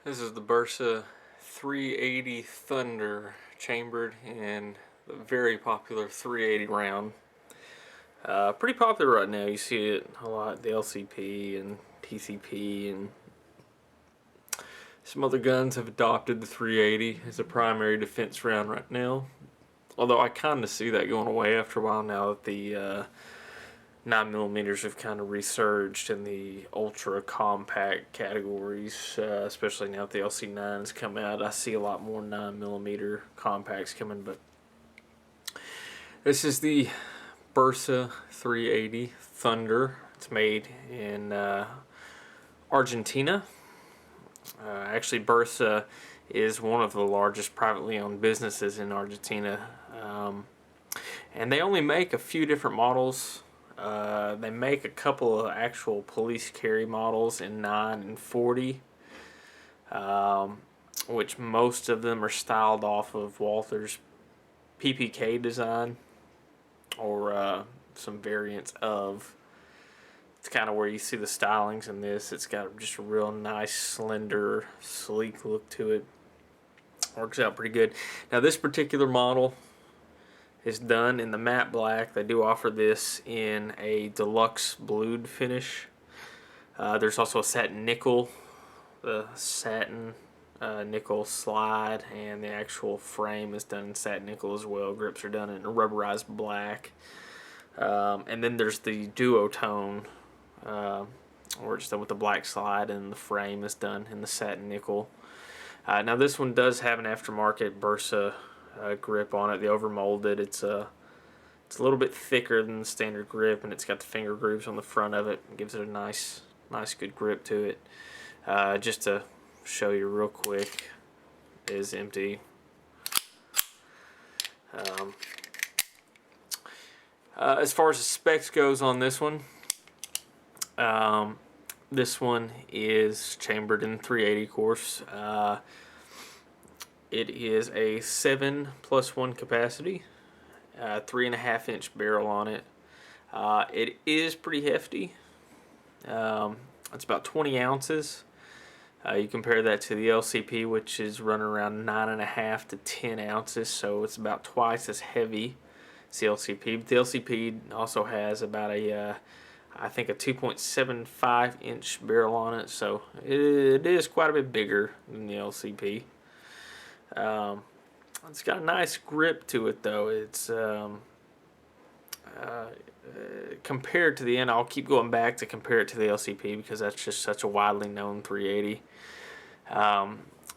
This is the Bersa 380 Thunder, chambered in the very popular 380 round. Pretty popular right now. You see it a lot, the LCP and TCP, and some other guns have adopted the 380 as a primary defense round right now. Although I kind of see that going away after a while now that the 9mm have kind of resurged in the ultra compact categories, especially now that the LC9s come out. I see a lot more 9mm compacts coming, but this is the Bersa 380 Thunder. It's made in Argentina. Actually, Bersa is one of the largest privately owned businesses in Argentina, and they only make a few different models. They make a couple of actual police carry models in 9 and 40, which most of them are styled off of Walther's PPK design, or some variants of. It's kind of where you see the stylings in this. It's got just a real nice, slender, sleek look to it. Works out pretty good. Now this particular model is done in the matte black. They do offer this in a deluxe blued finish. There's also a satin nickel, the satin nickel slide, and the actual frame is done in satin nickel as well. Grips are done in a rubberized black. And then there's the duotone, where it's done with the black slide, and the frame is done in the satin nickel. Now this one does have an aftermarket Bersa grip on it. The overmolded. It's a little bit thicker than the standard grip, and it's got the finger grooves on the front of it. It gives it a nice good grip to it. Just to show you real quick, it is empty. As far as the specs goes on this one, this one is chambered in 380 course. It is a 7+1 capacity, 3.5 inch barrel on it. It is pretty hefty. It's about 20 ounces. You compare that to the LCP, which is running around 9.5 to 10 ounces, so it's about twice as heavy as the LCP. But the LCP also has about I think a 2.75 inch barrel on it, so it is quite a bit bigger than the LCP. It's got a nice grip to it, though. It's compared to the end, I'll keep going back to compare it to the LCP because that's just such a widely known 380.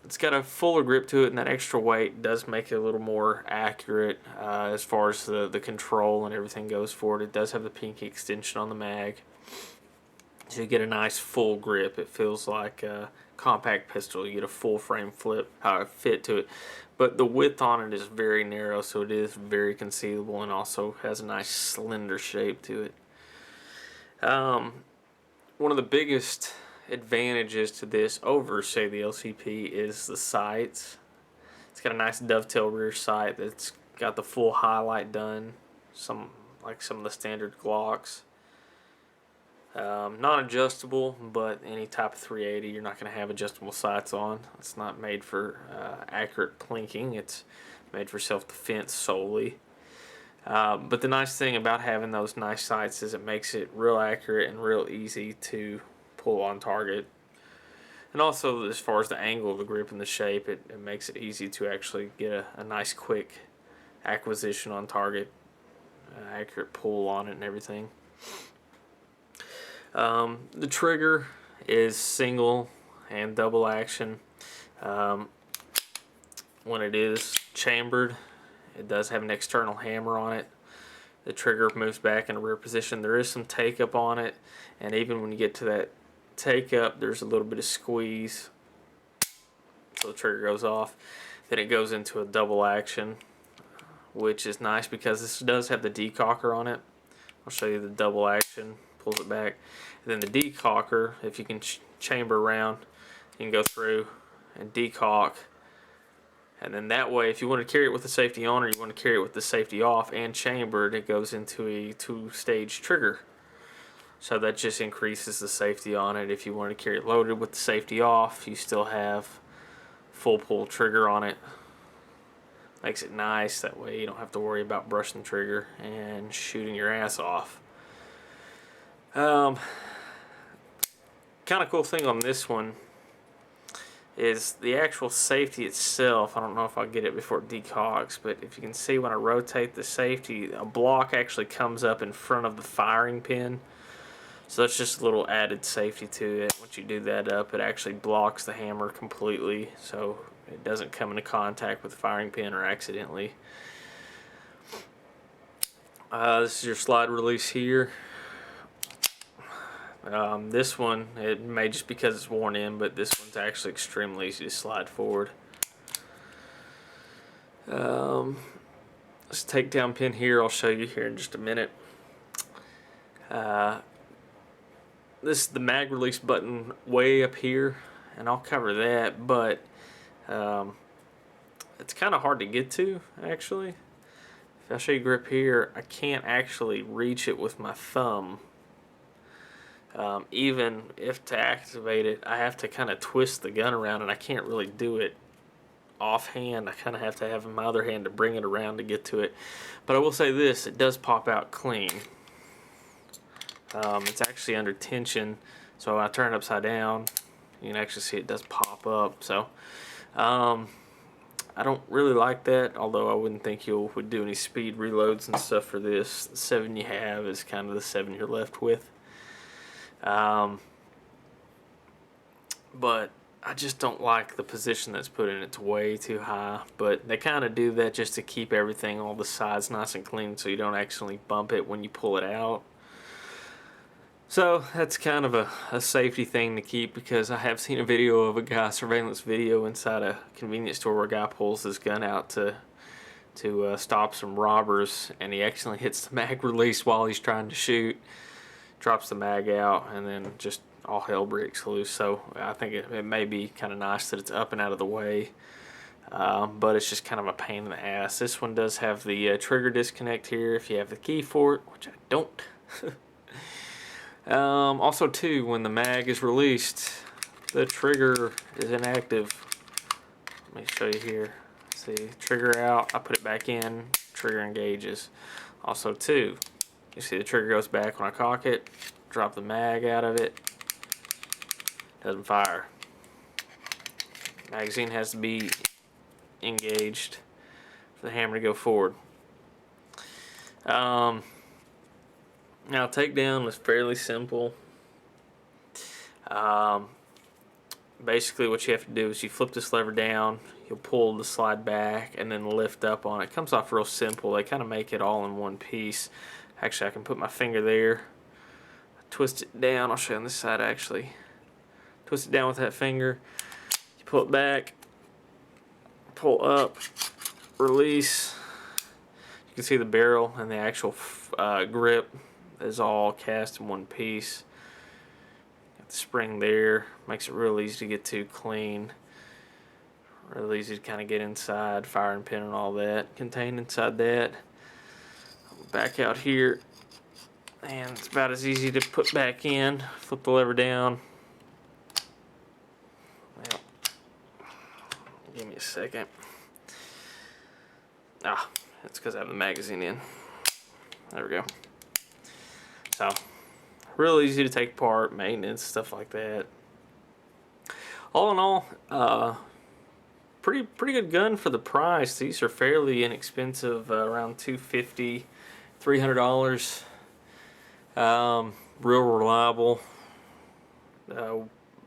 It's got a fuller grip to it, and that extra weight does make it a little more accurate as far as the control and everything goes for it. It does have the pinky extension on the mag, so you get a nice full grip. It feels like a compact pistol. You get a full frame fit to it, but the width on it is very narrow, so it is very concealable and also has a nice slender shape to it. One of the biggest advantages to this over, say, the LCP is the sights. It's got a nice dovetail rear sight that's got the full highlight done, like some of the standard Glocks. Non-adjustable, but any type of 380 you're not going to have adjustable sights on. It's not made for accurate plinking. It's made for self-defense solely. But the nice thing about having those nice sights is it makes it real accurate and real easy to pull on target. And also, as far as the angle of the grip and the shape, it makes it easy to actually get a nice quick acquisition on target, accurate pull on it and everything. The trigger is single and double action. When it is chambered, it does have an external hammer on it. The trigger moves back in a rear position. There is some take up on it, and even when you get to that take up, there's a little bit of squeeze, so the trigger goes off. Then it goes into a double action, which is nice because this does have the decocker on it. I'll show you the double action. Pulls it back, and then the decocker, if you can chamber around, you can go through and decock, and then that way, if you want to carry it with the safety on or you want to carry it with the safety off and chambered, it goes into a 2-stage trigger. So that just increases the safety on it. If you want to carry it loaded with the safety off, you still have full pull trigger on it. Makes it nice, that way you don't have to worry about brushing the trigger and shooting your ass off. Kind of cool thing on this one is the actual safety itself. I don't know if I'll get it before it decocks, but if you can see when I rotate the safety, a block actually comes up in front of the firing pin. So that's just a little added safety to it. Once you do that up, it actually blocks the hammer completely, so it doesn't come into contact with the firing pin or accidentally. This is your slide release here. This one, it may just because it's worn in, but this one's actually extremely easy to slide forward. This takedown pin here, I'll show you here in just a minute. This is the mag release button way up here, and I'll cover that, but it's kind of hard to get to, actually. If I show you grip here, I can't actually reach it with my thumb. Even if to activate it, I have to kind of twist the gun around, and I can't really do it offhand. I kind of have to have my other hand to bring it around to get to it. But I will say this, it does pop out clean. It's actually under tension, so when I turn it upside down, you can actually see it does pop up. So I don't really like that, although I wouldn't think you would do any speed reloads and stuff for this. The 7 you have is kind of the 7 you're left with. But I just don't like the position that's put in. It's way too high, but they kind of do that just to keep everything, all the sides nice and clean, so you don't accidentally bump it when you pull it out. So that's kind of a safety thing to keep, because I have seen a video of a guy, surveillance video inside a convenience store, where a guy pulls his gun out to stop some robbers, and he accidentally hits the mag release while he's trying to shoot, drops the mag out, and then just all hell breaks loose. So I think it may be kind of nice that it's up and out of the way, but it's just kind of a pain in the ass. This one does have the trigger disconnect here if you have the key for it, which I don't. Also too, when the mag is released, the trigger is inactive. Let me show you here. See, trigger out, I put it back in, trigger engages. Also too, you see the trigger goes back when I cock it, drop the mag out of it, doesn't fire. Magazine has to be engaged for the hammer to go forward. Now, takedown was fairly simple. Basically what you have to do is you flip this lever down, you'll pull the slide back, and then lift up on it. It comes off real simple. They kind of make it all in one piece. Actually, I can put my finger there, twist it down. I'll show you on this side actually. Twist it down with that finger. You pull it back, pull up, release. You can see the barrel and the actual grip is all cast in one piece. Got the spring there, makes it real easy to get to, clean. Real easy to kind of get inside, firing pin and all that contained inside that. Back out here, and it's about as easy to put back in. Flip the lever down. Well, give me a second. It's because I have the magazine in. There we go. So, real easy to take apart, maintenance, stuff like that. All in all, pretty good gun for the price. These are fairly inexpensive, around $250, $300. Real reliable,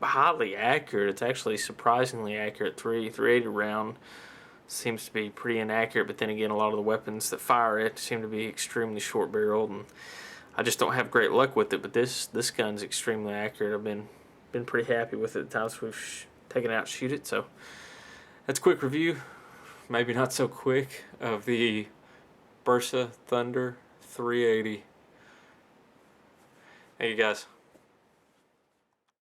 highly accurate. It's actually surprisingly accurate. 380 round seems to be pretty inaccurate, but then again, a lot of the weapons that fire it seem to be extremely short barreled, and I just don't have great luck with it. But this gun's extremely accurate. I've been pretty happy with it the times we've taken it out to shoot it. So that's a quick review, maybe not so quick, of the Bersa Thunder 380. Hey you guys.